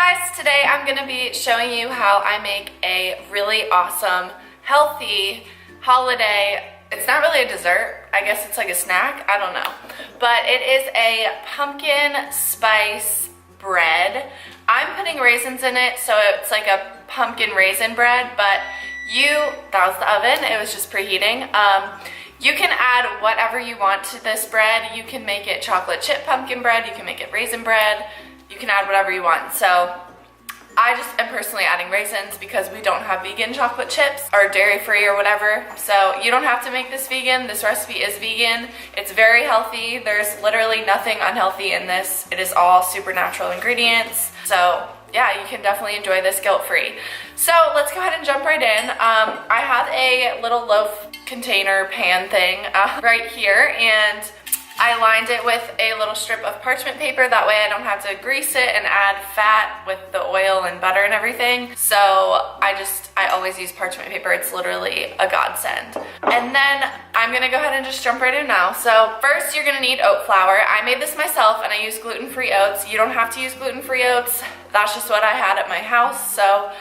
guys, today I'm going to be showing you how I make a really awesome, healthy holiday. It's not really a dessert, I guess it's like a snack, I don't know. But it is a pumpkin spice bread. I'm putting raisins in it, so it's like a pumpkin raisin bread, but that was the oven, it was just preheating. You can add whatever you want to this bread. You can make it chocolate chip pumpkin bread, you can make it raisin bread, you can add whatever you want. So I just am personally adding raisins because we don't have vegan chocolate chips or dairy free or whatever. So you don't have to make this vegan. This recipe is vegan. It's very healthy. There's literally nothing unhealthy in this. It is all super natural ingredients. So yeah, you can definitely enjoy this guilt-free. So let's go ahead and jump right in. I have a little loaf container pan thing right here, and I lined it with a little strip of parchment paper. That way I don't have to grease it and add fat with the oil and butter and everything. So I always use parchment paper. It's literally a godsend. And then I'm gonna go ahead and just jump right in now. So first you're gonna need oat flour. I made this myself and I use gluten-free oats. You don't have to use gluten-free oats. That's just what I had at my house. So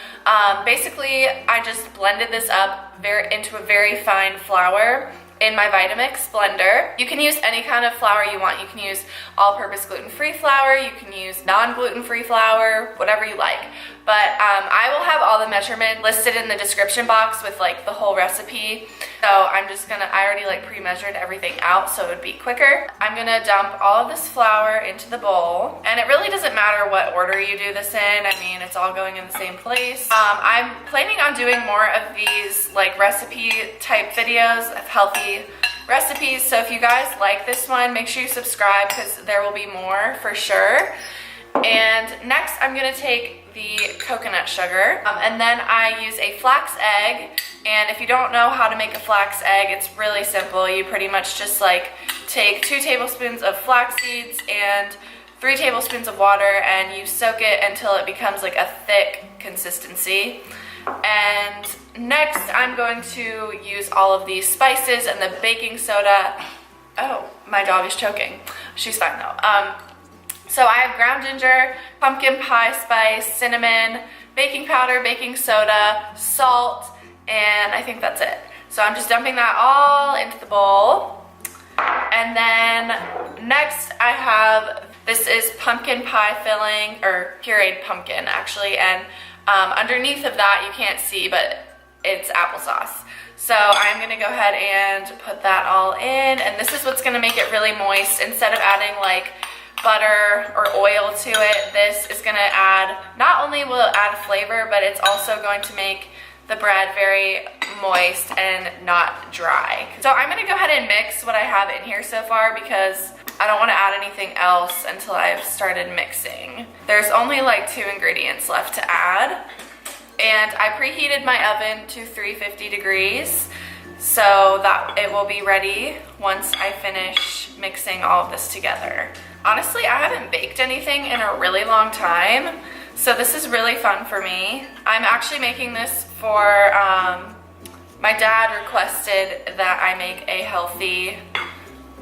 basically I just blended this up into a very fine flour in my Vitamix blender. You can use any kind of flour you want. You can use all-purpose gluten-free flour, you can use non-gluten-free flour, whatever you like. But I will have all the measurement listed in the description box with like the whole recipe. So I already like pre-measured everything out so it would be quicker. I'm gonna dump all of this flour into the bowl. And it really doesn't matter what order you do this in. I mean, it's all going in the same place. I'm planning on doing more of these like recipe type videos of healthy recipes. So if you guys like this one, make sure you subscribe because there will be more for sure. And next I'm gonna take the coconut sugar, and then I use a flax egg. And if you don't know how to make a flax egg, it's really simple. You pretty much just like take 2 tablespoons of flax seeds and 3 tablespoons of water, and you soak it until it becomes like a thick consistency. And next I'm going to use all of these spices and the baking soda. Oh, my dog is choking. She's fine though. So I have ground ginger, pumpkin pie spice, cinnamon, baking powder, baking soda, salt, and I think that's it. So I'm just dumping that all into the bowl. And then next I have, this is pumpkin pie filling, or pureed pumpkin actually, and underneath of that you can't see, but it's applesauce. So I'm gonna go ahead and put that all in, and this is what's gonna make it really moist. Instead of adding like butter or oil to it, this is gonna add, not only will it add flavor, but it's also going to make the bread very moist and not dry. So I'm gonna go ahead and mix what I have in here so far because I don't wanna add anything else until I've started mixing. There's only like 2 ingredients left to add. And I preheated my oven to 350 degrees so that it will be ready once I finish mixing all of this together. Honestly, I haven't baked anything in a really long time, so this is really fun for me. I'm actually making this for, my dad requested that I make a healthy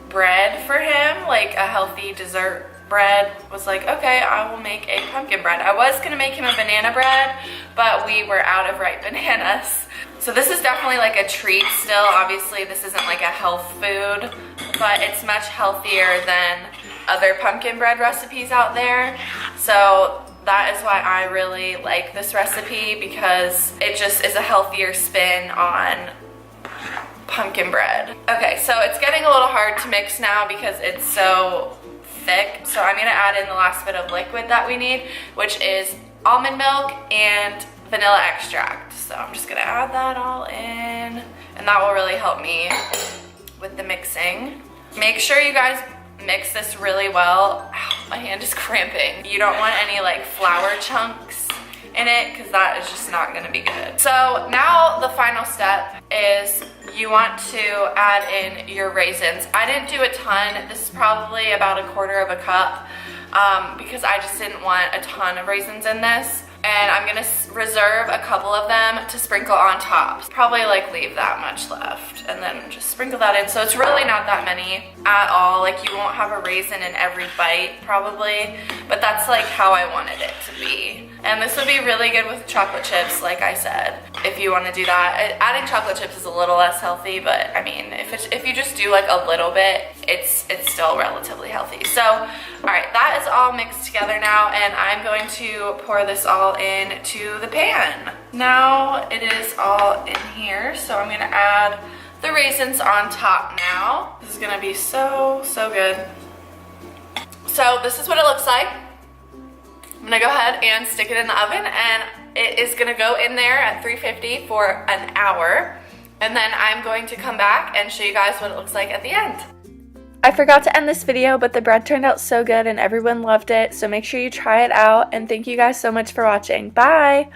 bread for him, like a healthy dessert bread. Was like, okay, I will make a pumpkin bread. I was gonna make him a banana bread, but we were out of ripe bananas. So this is definitely like a treat still. Obviously this isn't like a health food, but it's much healthier than other pumpkin bread recipes out there. So that is why I really like this recipe, because it just is a healthier spin on pumpkin bread. Okay, so it's getting a little hard to mix now because it's so thick. So I'm gonna add in the last bit of liquid that we need, which is almond milk and vanilla extract. So I'm just gonna add that all in, and that will really help me with the mixing. Make sure you guys mix this really well. Ow, my hand is cramping. You don't want any like flour chunks in it because that is just not gonna be good. So now the final step is you want to add in your raisins. I didn't do a ton. This is probably about 1/4 cup because I just didn't want a ton of raisins in this. And I'm gonna reserve a couple of them to sprinkle on top. Probably like leave that much left and then just sprinkle that in. So it's really not that many at all. Like you won't have a raisin in every bite probably, but that's like how I wanted it to be. And this would be really good with chocolate chips, like I said, if you want to do that. Adding chocolate chips is a little less healthy, but I mean, if you just do like a little bit, it's still relatively healthy. So, all right, that is all mixed together now, and I'm going to pour this all into the pan. Now it is all in here, so I'm gonna add the raisins on top now. This is gonna be so, so good. So this is what it looks like. I'm gonna go ahead and stick it in the oven, and it is gonna go in there at 350 for an hour. And then I'm going to come back and show you guys what it looks like at the end. I forgot to end this video, but the bread turned out so good and everyone loved it. So make sure you try it out, and thank you guys so much for watching. Bye!